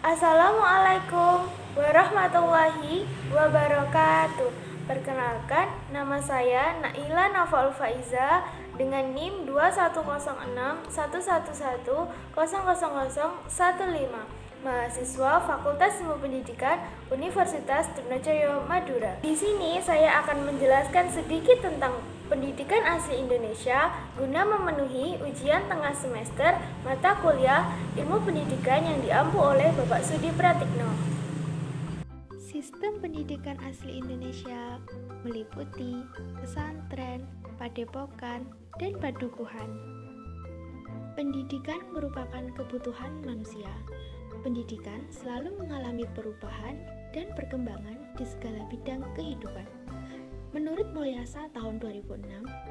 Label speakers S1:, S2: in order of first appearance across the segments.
S1: Assalamualaikum warahmatullahi wabarakatuh. Perkenalkan, nama saya Naila Nafaul Faiza dengan NIM 210611100015, mahasiswa Fakultas Ilmu Pendidikan Universitas Trunojoyo Madura. Di sini saya akan menjelaskan sedikit tentang pendidikan asli Indonesia guna memenuhi ujian tengah semester mata kuliah Ilmu Pendidikan yang diampu oleh Bapak Sudi Pratikno.
S2: Sistem pendidikan asli Indonesia meliputi pesantren, padepokan, dan padukuhan. Pendidikan merupakan kebutuhan manusia. Pendidikan selalu mengalami perubahan dan perkembangan di segala bidang kehidupan. Menurut Mulyasa tahun 2006,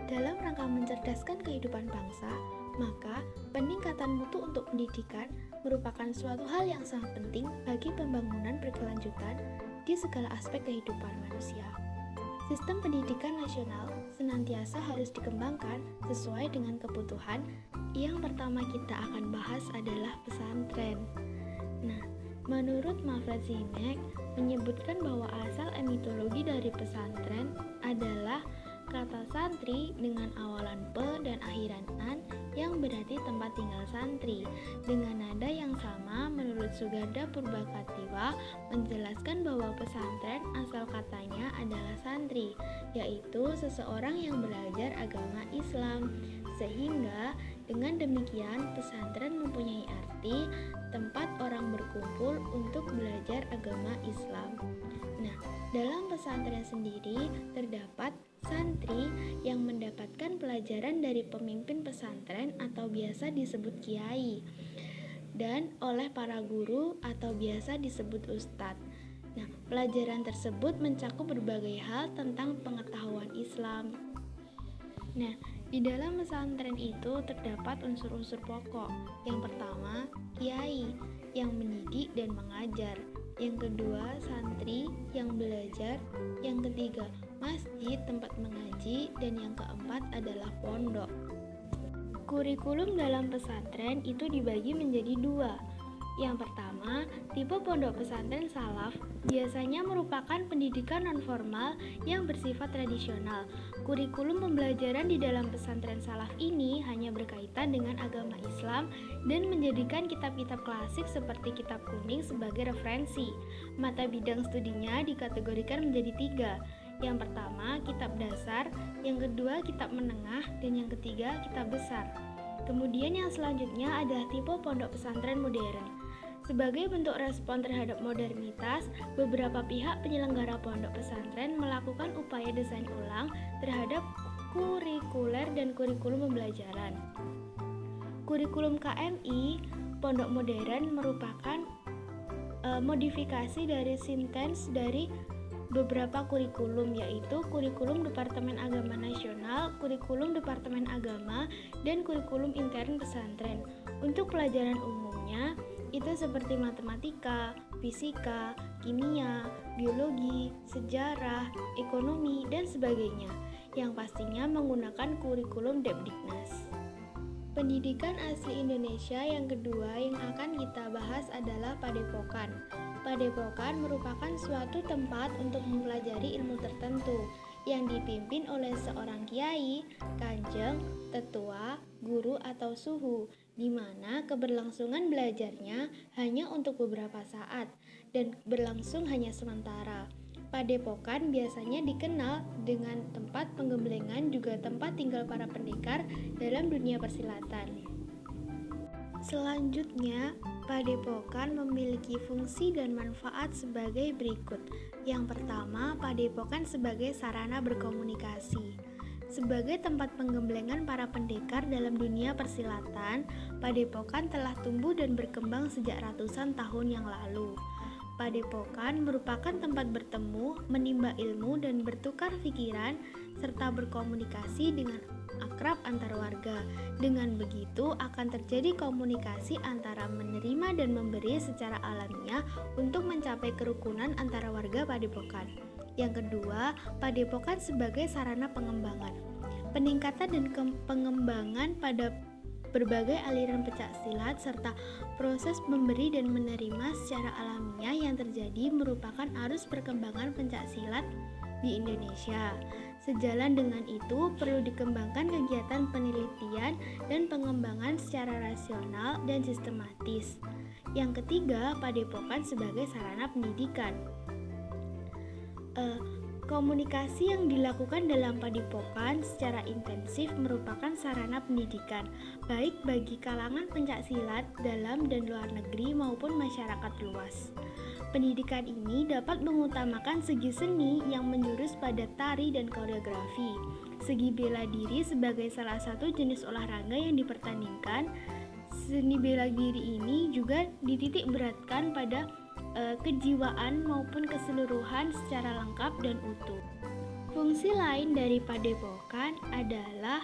S2: dalam rangka mencerdaskan kehidupan bangsa, maka peningkatan mutu untuk pendidikan merupakan suatu hal yang sangat penting bagi pembangunan berkelanjutan di segala aspek kehidupan manusia. Sistem pendidikan nasional senantiasa harus dikembangkan sesuai dengan kebutuhan. Yang pertama kita akan bahas adalah pesantren. Nah, menurut Manfred Simek menyebutkan bahwa asal etimologi dari pesantren adalah kata santri dengan awalan pe dan akhiran an yang berarti tempat tinggal santri. Dengan nada yang sama, menurut Sugarda Purbakatiwa menjelaskan bahwa pesantren asal katanya adalah santri, yaitu seseorang yang belajar agama Islam. Sehingga dengan demikian pesantren mempunyai arti tempat orang berkumpul untuk belajar agama Islam. Nah, dalam pesantren sendiri terdapat santri yang mendapatkan pelajaran dari pemimpin pesantren atau biasa disebut kiai, dan oleh para guru atau biasa disebut ustadz. Nah, pelajaran tersebut mencakup berbagai hal tentang pengetahuan Islam. Nah, di dalam pesantren itu terdapat unsur-unsur pokok. Yang pertama, kiai yang mendidik dan mengajar. Yang kedua, santri yang belajar. Yang ketiga, masjid tempat mengaji. Dan yang keempat adalah pondok. Kurikulum dalam pesantren itu dibagi menjadi dua. Yang pertama, tipe pondok pesantren salaf biasanya merupakan pendidikan non-formal yang bersifat tradisional. Kurikulum pembelajaran di dalam pesantren salaf ini hanya berkaitan dengan agama Islam dan menjadikan kitab-kitab klasik seperti kitab kuning sebagai referensi. Mata bidang studinya dikategorikan menjadi tiga. Yang pertama, kitab dasar, yang kedua, kitab menengah, dan yang ketiga, kitab besar. Kemudian yang selanjutnya adalah tipe pondok pesantren modern. Sebagai bentuk respon terhadap modernitas, beberapa pihak penyelenggara pondok pesantren melakukan upaya desain ulang terhadap kurikuler dan kurikulum pembelajaran. Kurikulum KMI pondok modern merupakan modifikasi dari sintens dari beberapa kurikulum, yaitu kurikulum Departemen Agama Nasional, kurikulum Departemen Agama, dan kurikulum intern pesantren. Untuk pelajaran umumnya itu seperti matematika, fisika, kimia, biologi, sejarah, ekonomi, dan sebagainya, yang pastinya menggunakan kurikulum Depdiknas. Pendidikan asli Indonesia yang kedua yang akan kita bahas adalah padepokan. Padepokan merupakan suatu tempat untuk mempelajari ilmu tertentu yang dipimpin oleh seorang kiai, kanjeng, tetua, guru atau suhu, di mana keberlangsungan belajarnya hanya untuk beberapa saat dan berlangsung hanya sementara. Padepokan biasanya dikenal dengan tempat penggemblengan juga tempat tinggal para pendekar dalam dunia persilatan. Selanjutnya, padepokan memiliki fungsi dan manfaat sebagai berikut. Yang pertama, padepokan sebagai sarana berkomunikasi. Sebagai tempat penggemblengan para pendekar dalam dunia persilatan, padepokan telah tumbuh dan berkembang sejak ratusan tahun yang lalu. Padepokan merupakan tempat bertemu, menimba ilmu, dan bertukar pikiran, serta berkomunikasi dengan akrab antar warga. Dengan begitu akan terjadi komunikasi antara menerima dan memberi secara alamiah untuk mencapai kerukunan antara warga padepokan. Yang kedua, padepokan sebagai sarana pengembangan. Peningkatan dan pengembangan pada berbagai aliran pencak silat serta proses memberi dan menerima secara alamiah yang terjadi merupakan arus perkembangan pencak silat di Indonesia. Sejalan dengan itu, perlu dikembangkan kegiatan penelitian dan pengembangan secara rasional dan sistematis. Yang ketiga, padepokan sebagai sarana pendidikan. Komunikasi yang dilakukan dalam padepokan secara intensif merupakan sarana pendidikan, baik bagi kalangan pencaksilat dalam dan luar negeri maupun masyarakat luas. Pendidikan ini dapat mengutamakan segi seni yang menjurus pada tari dan koreografi, segi bela diri sebagai salah satu jenis olahraga yang dipertandingkan. Seni bela diri ini juga dititik beratkan pada kejiwaan maupun keseluruhan secara lengkap dan utuh. Fungsi lain dari padepokan adalah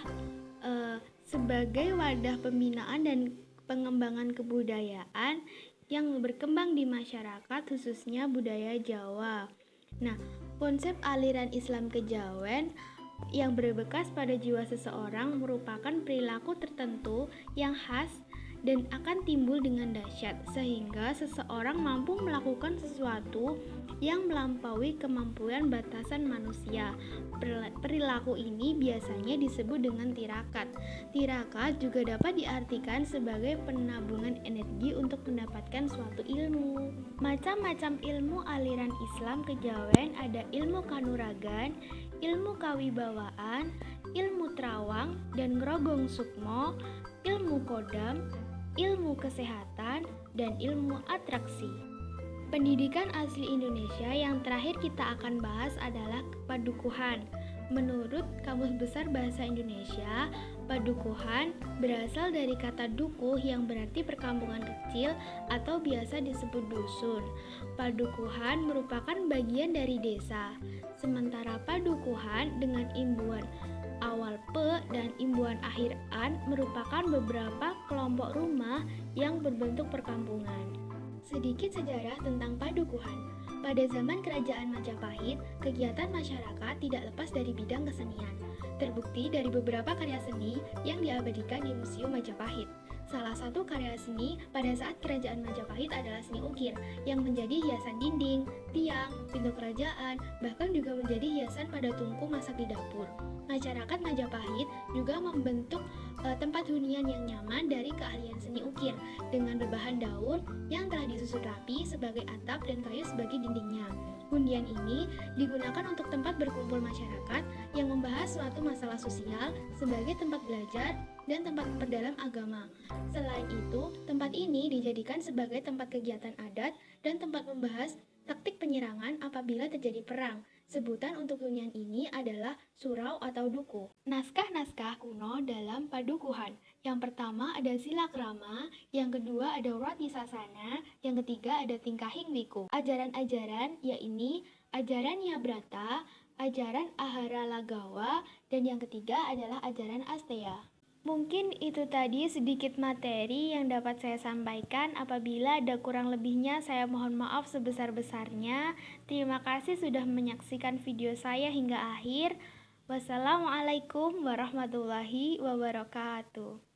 S2: sebagai wadah pembinaan dan pengembangan kebudayaan yang berkembang di masyarakat, khususnya budaya Jawa. Nah, konsep aliran Islam kejawen yang berbekas pada jiwa seseorang merupakan perilaku tertentu yang khas dan akan timbul dengan dahsyat, sehingga seseorang mampu melakukan sesuatu yang melampaui kemampuan batasan manusia. Perilaku ini biasanya disebut dengan tirakat. Tirakat juga dapat diartikan sebagai penabungan energi untuk mendapatkan suatu ilmu. Macam-macam ilmu aliran Islam kejawen ada ilmu kanuragan, ilmu kawibawaan, ilmu terawang dan ngrogong sukmo, ilmu kodam, ilmu kesehatan, dan ilmu atraksi. Pendidikan asli Indonesia yang terakhir kita akan bahas adalah padukuhan. Menurut Kamus Besar Bahasa Indonesia, padukuhan berasal dari kata dukuh yang berarti perkampungan kecil atau biasa disebut dusun. Padukuhan merupakan bagian dari desa, sementara padukuhan dengan imbuhan awal P dan imbuhan akhir an merupakan beberapa kelompok rumah yang berbentuk perkampungan. Sedikit sejarah tentang padukuhan. Pada zaman Kerajaan Majapahit, kegiatan masyarakat tidak lepas dari bidang kesenian. Terbukti dari beberapa karya seni yang diabadikan di Museum Majapahit. Salah satu karya seni pada saat Kerajaan Majapahit adalah seni ukir yang menjadi hiasan dinding, tiang, pintu kerajaan, bahkan juga menjadi hiasan pada tungku masak di dapur. Masyarakat Majapahit juga membentuk tempat hunian yang nyaman dari keahlian seni ukir dengan berbahan daun yang telah disusun rapi sebagai atap dan kayu sebagai dindingnya. Hunian ini digunakan untuk tempat berkumpul masyarakat yang membahas suatu masalah sosial sebagai tempat belajar dan tempat perdalam agama. Selain itu, tempat ini dijadikan sebagai tempat kegiatan adat dan tempat membahas taktik penyerangan apabila terjadi perang. Sebutan untuk hunian ini adalah surau atau dukuh. Naskah-naskah kuno dalam padukuhan. Yang pertama ada Sila Krama, yang kedua ada Roti Sasana, yang ketiga ada Tingkahing Wiku. Ajaran-ajaran yaitu ajaran Nyabrata, ajaran Ahara Lagawa, dan yang ketiga adalah ajaran Asteya. Mungkin itu tadi sedikit materi yang dapat saya sampaikan. Apabila ada kurang lebihnya, saya mohon maaf sebesar-besarnya. Terima kasih sudah menyaksikan video saya hingga akhir. Wassalamualaikum warahmatullahi wabarakatuh.